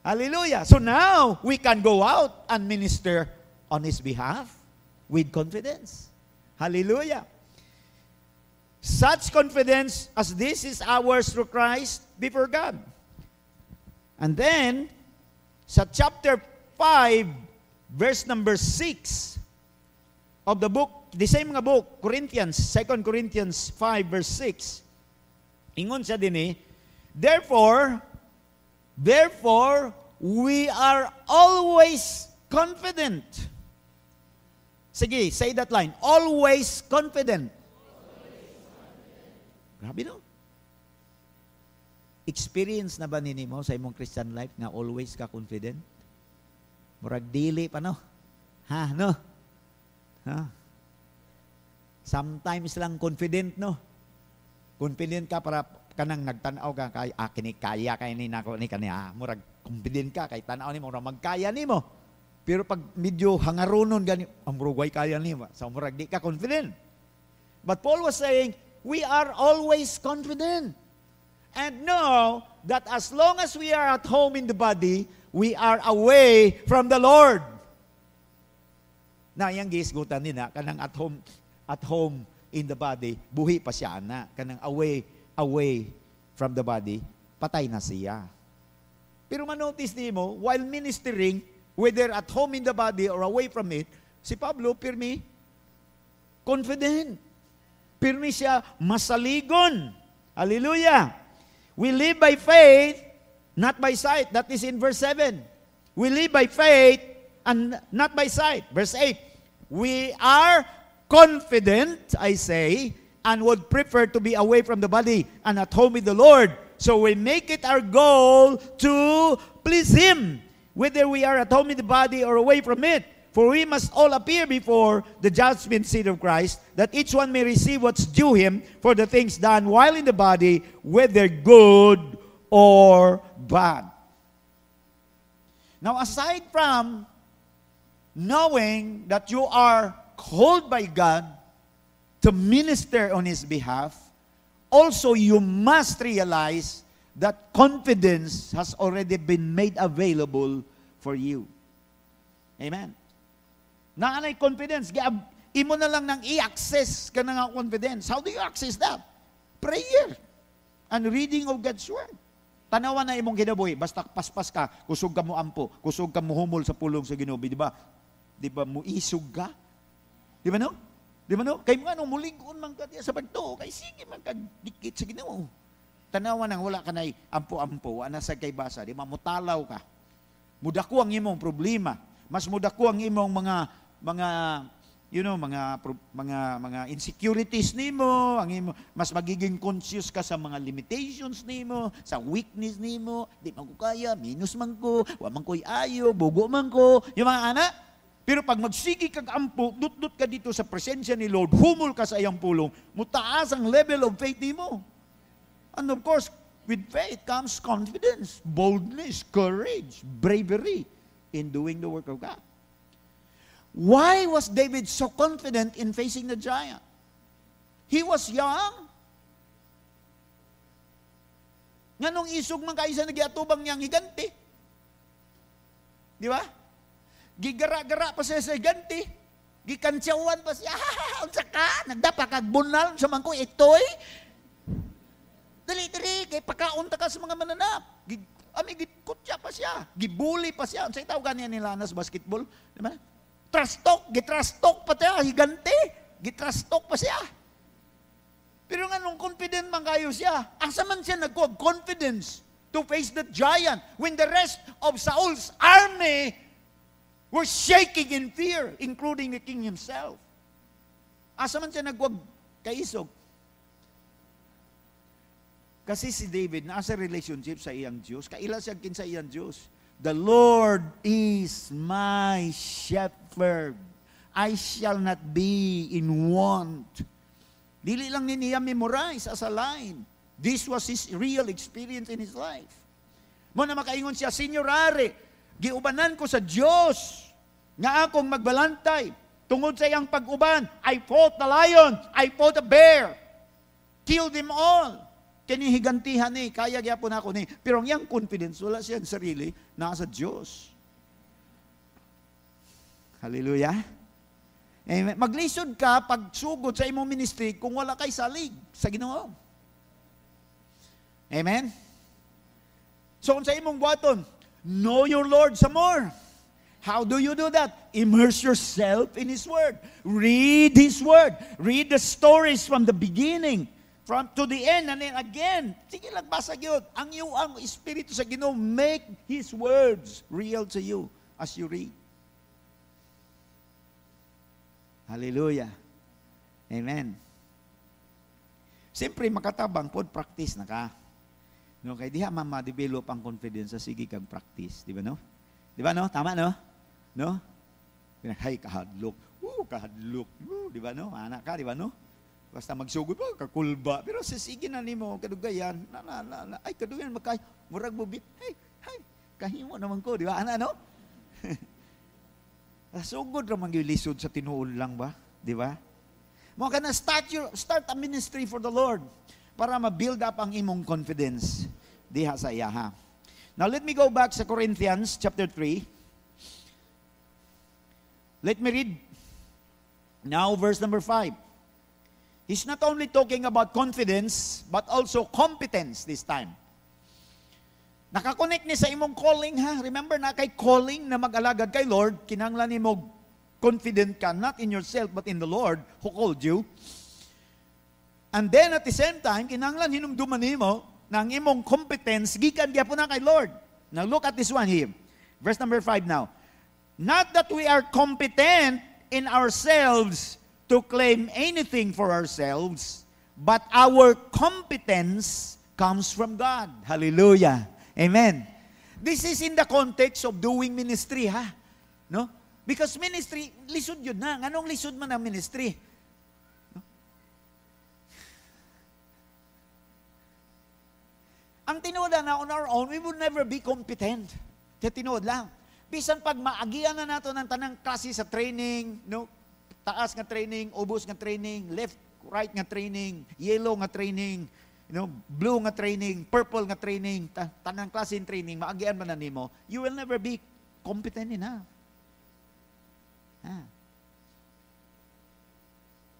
Hallelujah. So now, we can go out and minister on His behalf with confidence. Hallelujah. Such confidence as this is ours through Christ before God. And then, sa chapter 5, verse number 6 of the book, the same nga book, Corinthians, 2 Corinthians 5, verse 6, ingon siya din therefore, we are always confident. Sige, say that line. Always confident. Grabe no? Experience na ba ninyo sa imong Christian life nga always ka confident? Murag dili pa no? No? Sometimes lang confident no? Confident ka para kanang nagtanaw ka kay kaya kay ni nako ni kaniya. Murag confident ka kay tanaw nimo murag magkaya nimo. Pero pag medyo hangaronon gani, murag kaya nimo. So murag di ka confident. But Paul was saying, we are always confident and know that as long as we are at home in the body, we are away from the Lord. Na yang gisgutan nina kanang at home in the body, buhi pa siya na kanang away from the body, patay na siya. Pero manotice mo, while ministering, whether at home in the body or away from it, si Pablo pirmi confident. Pirmi siya masaligon. Hallelujah. We live by faith, not by sight. That is in verse 7. We live by faith and not by sight. Verse 8. We are confident, I say, and would prefer to be away from the body and at home with the Lord. So we make it our goal to please Him, whether we are at home in the body or away from it. For we must all appear before the judgment seat of Christ, that each one may receive what's due him for the things done while in the body, whether good or bad. Now, aside from knowing that you are called by God to minister on His behalf, also you must realize that confidence has already been made available for you. Amen. Naanay confidence. Imo na lang nang i-access ka na nga confidence. How do you access that? Prayer and reading of God's Word. Tanawan na imong kinabuhi. Basta paspas ka, kusog ka mo ampo, kusog ka mo humol sa pulong sa Ginoo. Di ba? Di ba mo isog ka? Di ba no? Di ba no? Kay mga muligon man ka sa pagtuo. Kay sige man ka dikit sa Ginoo. tanawan nang wala ka na ampo-ampo, ana sa kay basa, di mamutalaw ka. Mudako ang imong problema. Mas mudako ang imong mga insecurities nimo, ang imo mas magiging conscious ka sa mga limitations nimo, sa weakness nimo, di man ko kaya, minus man ko, wa man ko'y ayo, bugo man ko, yung mga anak. Pero pag magsigi kag ampo, dut-dut ka dito sa presensya ni Lord, humol ka sa iyang pulong, mutaas ang level of faith nimo. And of course, with faith comes confidence, boldness, courage, bravery in doing the work of God. Why was David so confident in facing the giant? He was young. Nganong isog man kayo sa nagiatubang niyang higanti? Di ba? Gigara-gara pa siya sa higanti. Gikansyawan pa siya. Unsa ka? Nagdapa kag bunal sa mangko itoy. Dali, kay pakaunta ka sa mga mananap. Gikutya pa siya. Gibuli pa siya. Unsay tawag niya nila nas basketball? Di ba? Gitrastok pa siya, higante. Gitrastok pa siya. Pero nga nung confident man kayo siya, asa man siya nagkuha confidence to face that giant when the rest of Saul's army were shaking in fear, including the king himself. Asa man siya nagkuha kaisog? Kasi si David, nasa relationship sa iyang Diyos. Kaila siya kin sa iyang Diyos. The Lord is my shepherd. I shall not be in want. Dili lang niya memorize as a line. This was his real experience in his life. Mo na makaingon siya, Senior Ari, giubanan ko sa Diyos nga akong magbalantay. Tungod sa iyang pag-uban, I fought the lion, I fought the bear. Killed them all. Kinihigantihan ni, kaya gyapon ako ni. Pero ang yang confidence, wala siyang sarili, nasa Diyos. Hallelujah. Amen. Maglisod ka pag sugod sa imong ministry kung wala kay salig sa Ginoo. Amen. So kung sa imong buhaton, know your Lord some more. How do you do that? Immerse yourself in His Word. Read His Word. Read the stories from the beginning from to the end, and then again, sige lang basa yun. Ang Espiritu sa Ginoo, make His words real to you as you read. Hallelujah. Amen. Siyempre, makatabang po, practice na ka. No, kaya diha ma-develop ang confidence sa sige kang practice. Di ba, no? Di ba, no? Tama, no? No? Hay, kahadlok. Kahadlok. Di ba, no? Anak ka, di ba, no? Basta magsugod po, kakulba. Pero sige na ni mo, kadugayan, ay, kadugayan, murag bubit, hey, kahimo naman ko, di ba? Ano? Sugod naman yung lisod sa tinuol lang ba? Di ba? Mo ka na start a ministry for the Lord para ma-build up ang imong confidence diha sa iya, ha? Now, let me go back sa Corinthians chapter 3. Let me read now verse number 5. He's not only talking about confidence, but also competence this time. Nakakonect ni sa imong calling, ha? Remember na kay calling na mag-alagad kay Lord, kinahanglan nimo confident ka, not in yourself, but in the Lord who called you. And then at the same time, kinahanglan hinumduman nimo na ang imong competence, gikan gyapon na kay Lord. Now look at this one here. Verse number 5 now. Not that we are competent in ourselves to claim anything for ourselves, but our competence comes from God. Hallelujah. Amen. This is in the context of doing ministry, ha? No? Because ministry, lisod yun na. Anong lisod man ang ministry? No? Ang tinuod na on our own, we will never be competent. Kaya tinuod lang. Bisan pag maagian na nato ng tanang klase sa training, no? Taas nga training, ubos nga training, left, right nga training, yellow nga training, blue nga training, purple nga training, tanang klase in training, maagian man na nimo, you will never be competent enough.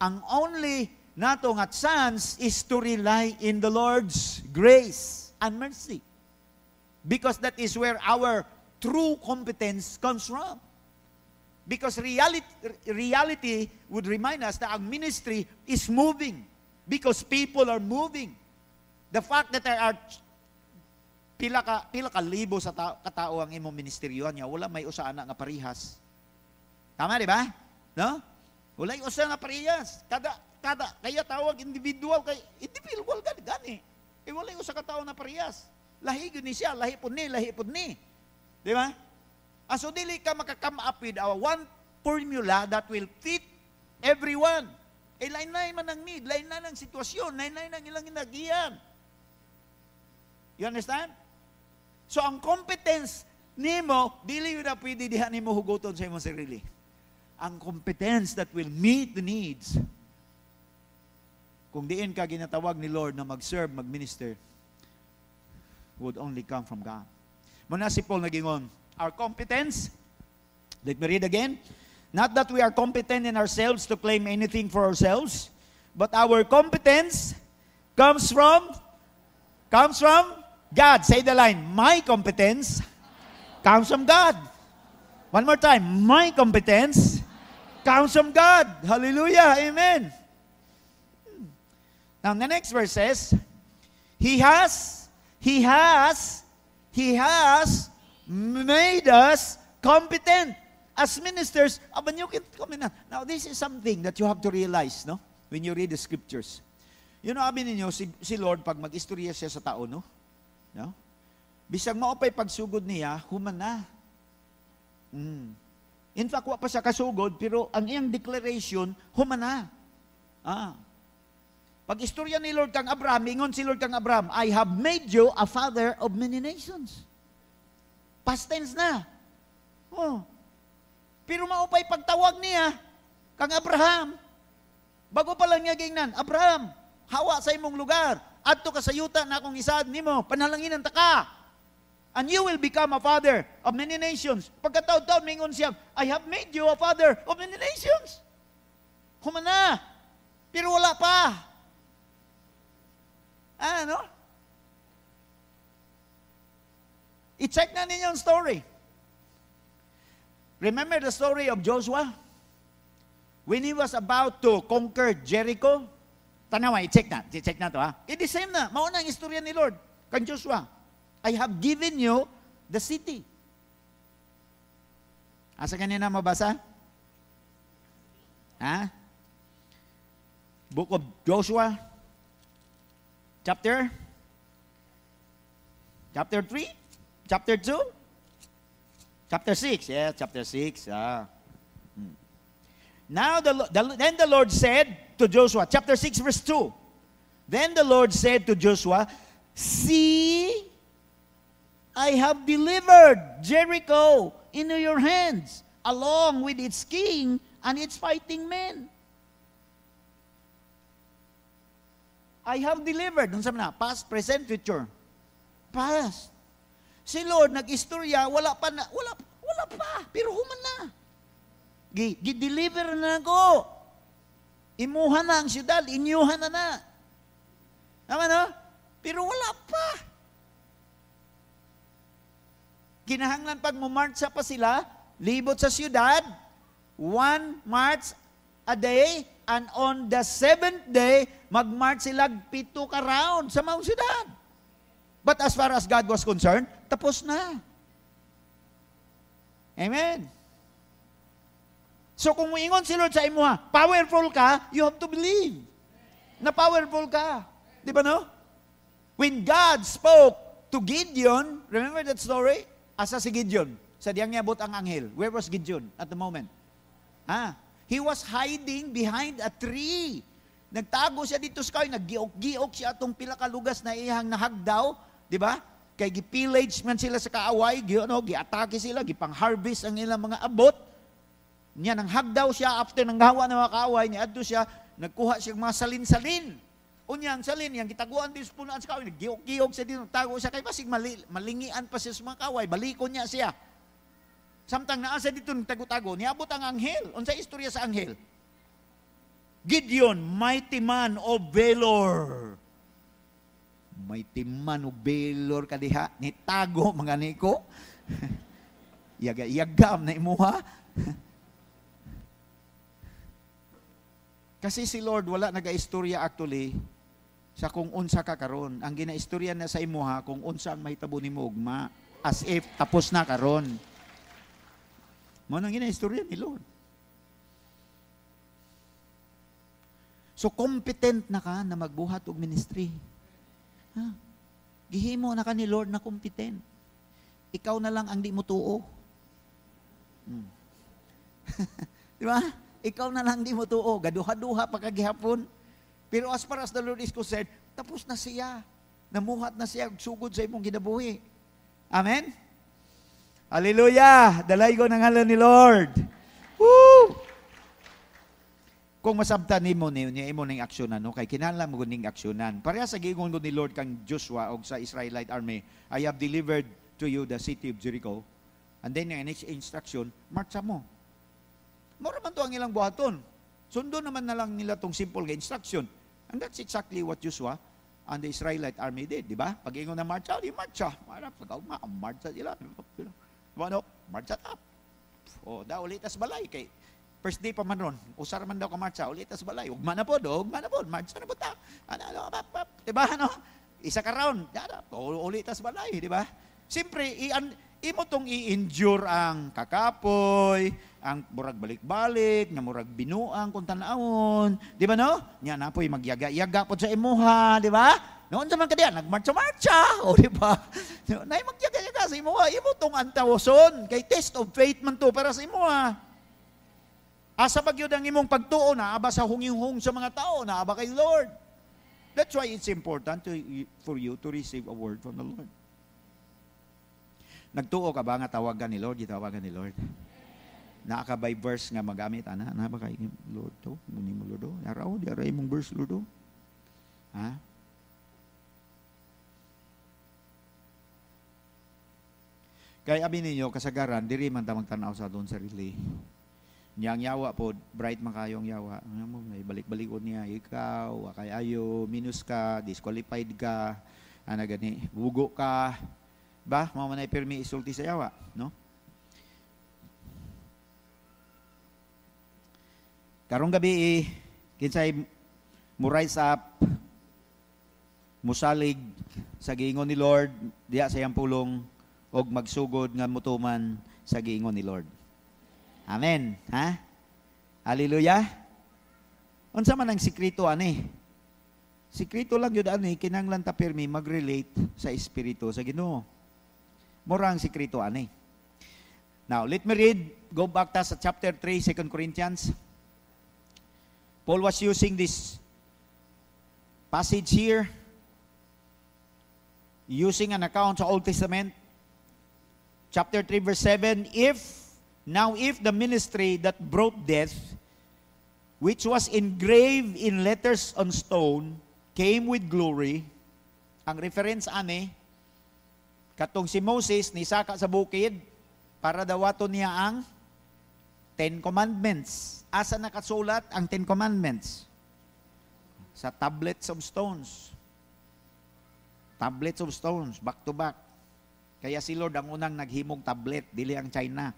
Ang only nato nga chance is to rely in the Lord's grace and mercy. Because that is where our true competence comes from. Because reality would remind us that our ministry is moving. Because people are moving. The fact that there are pila ka libo sa katao ang imong ministeryohan niya, wala may usa ana nga parihas. Tama, di ba? No? Wala yung usa nga parihas. Kaya tawag individual gani. Wala yung usa ka tawo na parihas. Lahi gyud ni siya, lahi pud ni. Di ba? So dili ka maka-come up with one formula that will fit everyone. Lain-lain man ang need, lain-lain ang sitwasyon, lain-lain ang ilang inagiyan. You understand? So ang competence nimo, dili yun na pwede diha nimo huguton sa imong sarili. Ang competence that will meet the needs. Kung diin ka ginatawag ni Lord na mag-serve, mag-minister, would only come from God. Muna si Paul nagingon, our competence, let me read again, not that we are competent in ourselves to claim anything for ourselves, but our competence comes from God. Say the line, my competence comes from God. One more time, my competence comes from God. Hallelujah, amen. Now the next verse says, He has made us competent as ministers. Now this is something that you have to realize, no? When you read the scriptures. You know, abi ninyo, si Lord, pag mag-istorya siya sa tao, no? No? Bisag maupay pagsugod niya, human na. In fact, wa pa siya kasugod, pero ang iyang declaration, human na. Pag istorya ni Lord kang Abraham, ingon si Lord kang Abraham, I have made you a father of many nations. Past tense na. Pero maupay pagtawag niya, kang Abraham, bago pa lang niya gingnan, Abraham, hawa sa imong lugar, adto ka sa yuta na akong isaad nimo, panalanginan ta ka. And you will become a father of many nations. Pagkataon-taon, mingon siya, I have made you a father of many nations. Humana. Pero wala pa. Ano? I-check na ninyo ang story. Remember the story of Joshua? When he was about to conquer Jericho, tanawa, i-check na to ha. The same na, mauna ang istorya ni Lord, kang Joshua. I have given you the city. Asa kanina mabasa? Book of Joshua, chapter 3, chapter 2, chapter 6. Yeah, chapter 6. Now, then the Lord said to Joshua, chapter 6, verse 2. Then the Lord said to Joshua, see, I have delivered Jericho into your hands, along with its king and its fighting men. I have delivered. Ano sabi na? Past, present, future. Past. Si Lord nag-istorya, wala pa. Pero human na. Gi-deliver na ko. Imuhan na ang siyudad, inyuhan na. Tama no? Pero wala pa. Kinahanglan pag mumarcha pa sila, libot sa siyudad, 1 march a day, and on the 7th day, mag-march sila 7 ka round sa Mount Siyudad. But as far as God was concerned, tapos na. Amen. So kung muingon si Lord sa imuha, powerful ka, you have to believe na powerful ka. Di ba no? When God spoke to Gideon, remember that story? Asa si Gideon? Sa diyang niabot ang anghel. Where was Gideon at the moment? He was hiding behind a tree. Nagtago siya dito sa kahoy, naggiok-giok siya atong pila ka lugas na iyang nahagdaw, di ba? Kay gipillage man sila sa kaaway, giatake sila, gipang-harvest ang ilang mga abot. Niya nang hagdaw siya after nang gawa ng mga kaaway, niadto siya, nagkuha siya mga salin-salin. Unyang salin, yang gitaguan din sa punaan sa kaaway, naggiok-giok siya dito, nagtago siya, kay pasig malingian pa siya sa mga kaaway, balikon niya siya. Samtang naasa dito nagtago-tago, niabot ang anghel. Unsa istorya sa anghel? Gideon, mighty man of valor. Mighty man of valor kadiha, nitago mga niko. Yaga-yagam na imuha. Kasi si Lord wala naga-istorya actually sa kung unsa ka karon. Ang ginaistorya na sa imuha kung unsa ang mahitabo nimo ugma, as if tapos na karon. Mo nang ginaistorya ni Lord. So competent na ka na magbuhat og ministry. Ha? Gihimo na ka ni Lord na competent. Ikaw na lang ang di mo tuo. Di ba? Ikaw na lang di mo tuo. Gaduha-duha pa kagihapon. Pero as far as the Lord is concerned, tapos na siya. Namuhat na siya, sugod sa imong ginabuhi. Amen? Hallelujah! Dalay ko ng ngalan ni Lord. Woo! Kung masabtan nimo niya imo ning aksyonan, no? Kay kinahanglan mo ning aksyonan. Pareha sa giingon ni Lord kang Joshua og sa Israelite army, I have delivered to you the city of Jericho. And then yung next instruction, marcha mo. Mura man to ang ilang buhaton. Sundo naman na lang nila tong simple nga instruction. And that's exactly what Joshua and the Israelite army did, di ba? Pag ingon na marcha, di marcha. Marap, pag-auma, marcha sila. Ano? Marcha up. O, da, ulitas balay. Kay first day pa man ron, usar man daw ka marcha, ulitas balay. Ugma na po, marcha na po ta. Di ba, ano? Isa ka round, ulitas balay, di ba? Siyempre, imo tong i-endure ang kakapoy, ang murag balik-balik, nga murag binuang kung tanawon, di ba no? Nya na po'y magyaga-yaga po sa imuha, di ba? Noon sa mga kadiyan, nagmarcha-marcha, o di ba? Nay magyaga-yaga sa imuha, imo tong antawoson, kay test of faith man to para sa imuha. Asa bagyod ang imong pagtuo na, aba sa hunging-hung sa mga tao, na aba kay Lord. That's why it's important for you to receive a word from the Lord. Nagtuo ka ba nga tawagan ni Lord? Gitawagan ni Lord. Nakakabay verse nga magamit, ana ba kay Lord to? Muni mo Lord. Araw, di aray mong verse Lord. Ha? Kaya abi ninyo kasagaran diri man ta magtan-aw sa doon sarili. Niyang yawa po, bright man kayong yawa. Ano mo, may balik-balikon niya, ikaw, kay ayo, minus ka, disqualified ka, ana gani, bugo ka. Ba, mo man ay permi isulti sa yawa, no? Karong gabi, kinsay mo rise up, musalig sa giingon ni Lord, diya sa iyang pulong, og magsugod nga mutuman sa giingon ni Lord. Amen. Ha? Hallelujah. Unsa man ang sikreto ani? Sikreto lang yun ani, kinanglan ta permi mag-relate sa Espiritu sa Ginoo. Mura ang sikreto ani. Now, let me read, go back ta sa chapter 3, 2 Corinthians. Paul was using this passage here, using an account sa Old Testament. Chapter 3, verse 7, If the ministry that brought death, which was engraved in letters on stone, came with glory, ang reference ani, katong si Moses ni saka sa bukid, para dawaton niya ang 10 Commandments. Asa nakasulat ang 10 Commandments? Sa tablets of stones. Tablets of stones, back to back. Kaya si Lord ang unang naghimong tablet, dili ang China.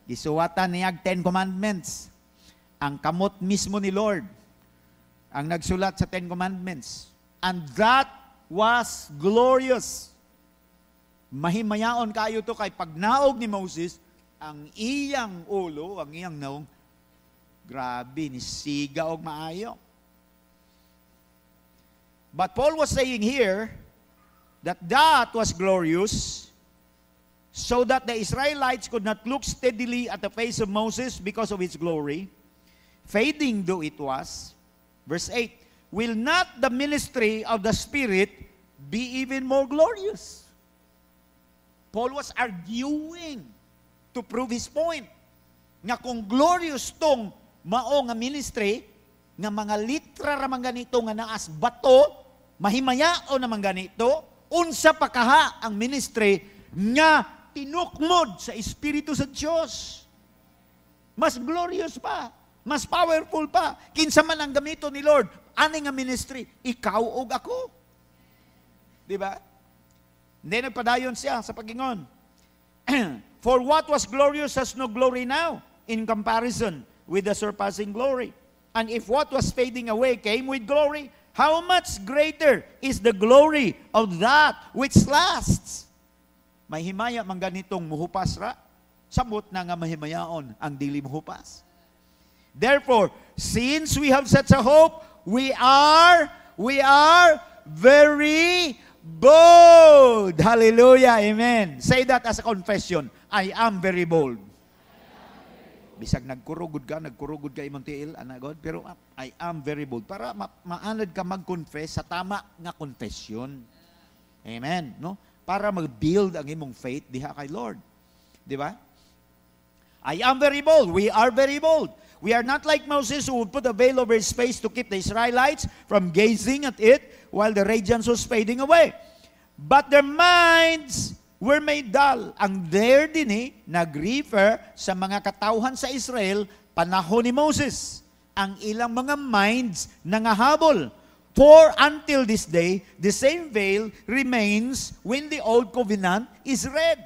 Gisuwatan niya 10 Commandments. Ang kamot mismo ni Lord ang nagsulat sa 10 Commandments. And that was glorious. Mahimayaon kayo to kay pagnaog ni Moses, ang iyang ulo, ang iyang naong, grabe, ni siga og maayo. But Paul was saying here that was glorious, so that the Israelites could not look steadily at the face of Moses because of its glory, fading though it was. Verse 8, will not the ministry of the Spirit be even more glorious? Paul was arguing to prove his point nga kung glorious tong mao nga ministry, nga mga litra ramang ganito nga naas bato, mahimayao naman ganito, unsa pa kaha ang ministry nga tinukmod sa Espiritu sa Diyos. Mas glorious pa, mas powerful pa. Kinsa man ang gamito ni Lord, ani nga ministry, ikaw o ako. Di ba? Hindi nagpadayon siya sa pagingon. For what was glorious has no glory now in comparison with the surpassing glory. And if what was fading away came with glory, how much greater is the glory of that which lasts? May himaya man ganitong muhupas ra, samot na nga mahimayaon ang dili muhupas. Therefore, since we have such a hope, we are very bold. Hallelujah, amen. Say that as a confession. I am very bold. Bisag nagkurugod ka imong tiil, God, pero I am very bold. Para maanad ka mag-confess sa tama nga confession. Amen, no? Para mag-build ang imong faith diha kay Lord. Di ba? I am very bold. We are very bold. We are not like Moses who would put a veil over his face to keep the Israelites from gazing at it while the radiance was fading away. But their minds were made dull. Ang there din nag-refer sa mga katauhan sa Israel panahon ni Moses. Ang ilang mga minds nangahabol. For until this day, the same veil remains when the old covenant is read.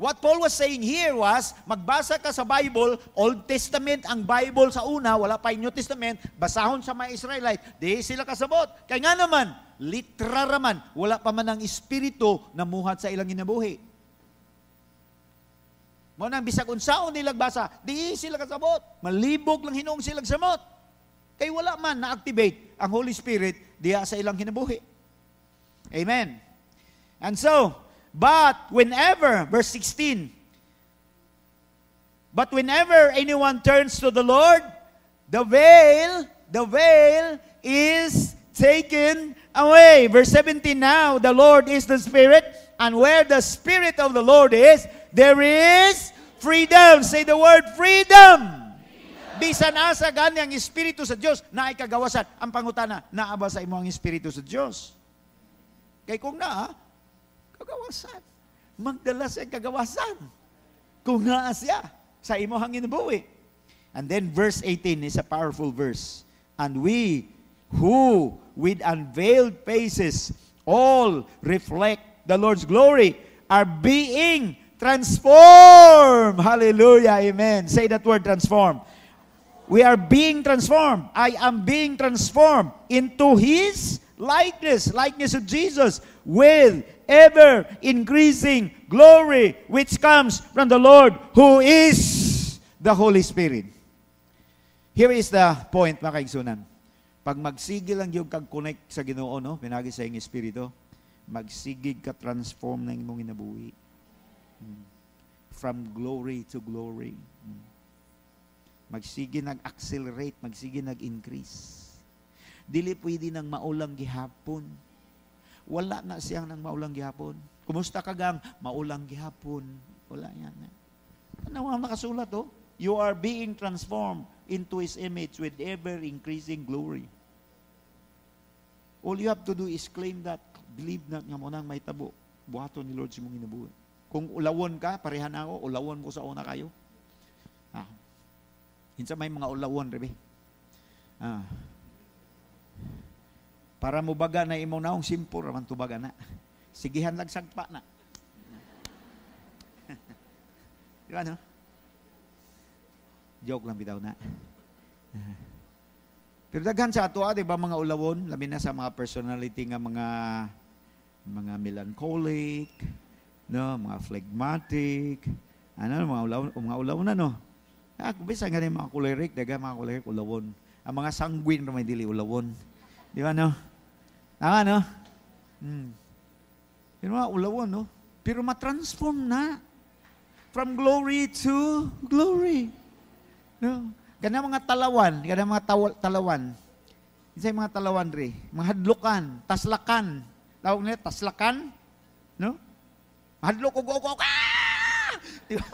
What Paul was saying here was, magbasa ka sa Bible, Old Testament ang Bible sa una, wala pa yung New Testament, basahon sa mga Israelite, di sila kasabot. Kaya nga naman, litra raman, wala pa man ang espiritu na muhat sa ilang ginabuhi. Mo nang bisag unsaon nilang basa, di sila kasabot. Malibog lang hinong silang samot. Kaya wala man na-activate ang Holy Spirit diya sa ilang kinabuhi. Amen. And so, but whenever, verse 16, but whenever anyone turns to the Lord, the veil is taken away. Verse 17, now the Lord is the Spirit, and where the Spirit of the Lord is, there is freedom. Say the word freedom. Bisan asa gani ang Espiritu sa Diyos na ay kagawasan. Ang pangutana, naaba sa imo ang Espiritu sa Diyos. Kay kung kagawasan. Magdala siya kagawasan. Kung naa siya sa imo hangin buwi. And then verse 18 is a powerful verse. And we who with unveiled faces all reflect the Lord's glory are being transformed. Hallelujah, amen. Say that word, transform. We are being transformed. I am being transformed into His likeness of Jesus, with ever increasing glory which comes from the Lord who is the Holy Spirit. Here is the point, mga kaigsunan. Pag magsigil lang yung kag-connect sa Ginoo, no? Pinagi sa iyong Espiritu, magsigig ka transform na imong inabuhi. From glory to glory. Magsige nag-accelerate, magsige nag-increase. Dili pwede nang maulang gihapon. Wala na siyang nang maulang gihapon. Kumusta ka gang? Maulang gihapon. Wala yan. Ano ang nakasulat, oh? You are being transformed into His image with ever-increasing glory. All you have to do is claim that, believe na nga mo nang may tabo. Buhaton ni Lord si mong inabuhi. Kung ulawon ka, parehan ako, ulawon ko sa una kayo. Hinsa may mga ulawon, rebe. Para mo baga na imong naong simpur, raman to baga na. Sigihan lang sagpa na. Di ba, no? Joke lang bitaw na. Pero daghan sa ato, di ba, mga ulawon, labi na sa mga personality nga mga melancholic, no, mga phlegmatic, mga ulawon na, no? Kung bisa nga rin mga choleric, daga mga choleric, ulawon. Ang mga sanguine na may dili, ulawon. Di ba, no? Tama, no? Pero mga ulawon, no? Pero matransform na. From glory to glory. No? Gana mga talawan, talawan. Isa yung mga talawan, re. Mga hadlukan, taslakan. Tawag nila, taslakan. No? Hadlok, ugok, diba?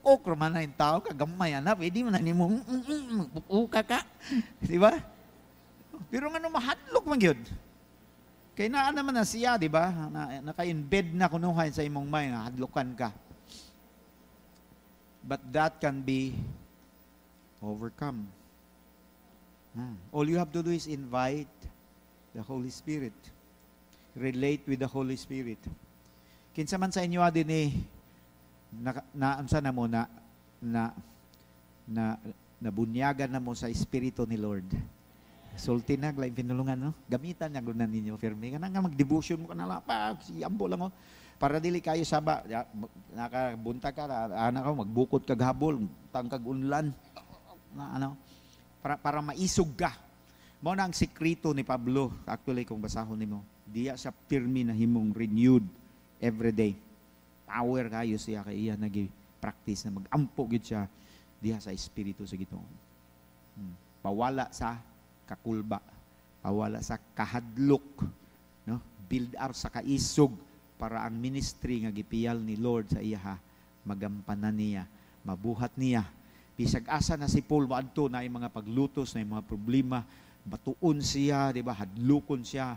Ukok naman na yung tao, kagamay, anak, pwede mo na ni mo, uka ka. Diba? Pero nga mahadlok man yun. Kaya naman na siya, diba? Naka-embed na kunuhay sa imong mind, hadlokan ka. But that can be overcome. All you have to do is invite the Holy Spirit. Relate with the Holy Spirit. Kinsa man sa inyo adin nabunyagan na mo sa Espiritu ni Lord. Sulti na, like pinulungan, no? Gamitan niya gunan ninyo, firme. Kana nga mag-devotion mo ka na lang, siyambo lang, oh. Para dili kayo saba, nakabunta ka, anak ko, magbukod kag habol, tangkag unlan, para maisog ka. Mo na ang sikreto ni Pablo, actually kung basahon nimo, diya sa firme na himong renewed every day. Power kayo siya, kay iya nag-practice na mag-ampo gid siya diya sa Espiritu sa Ginoo. Pawala sa kakulba, pawala sa kahadlok, no? Build up sa kaisog para ang ministry nga gipiyal ni Lord sa iya magampanan niya, mabuhat niya. Bisag asa na si Paul maadto na yung mga paglutos, na yung mga problema, batuon siya, di ba? Hadlukon siya.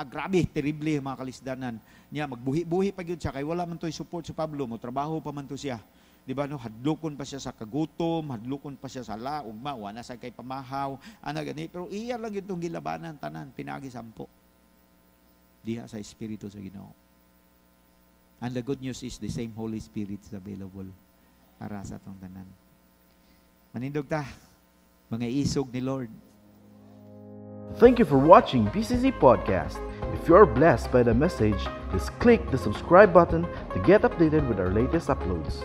Grabe, terrible mga kalisdanan niya. Magbuhi-buhi pa yun siya, kaya wala man to'y support sa Pablo mo, trabaho pa man to siya. Di ba, no? Hadlukon pa siya sa kagutom, hadlukon pa siya sa laugma, wala sa kay pamahaw, gani. Pero iya lang yun itong gilabanan, tanan, pinagi-sampo. Diha sa Espiritu sa Ginoo. And the good news is the same Holy Spirit is available para sa itong tanan. Manindog ta, mga isog ni Lord. Thank you for watching BCC Podcast. If you are blessed by the message, just click the subscribe button to get updated with our latest uploads.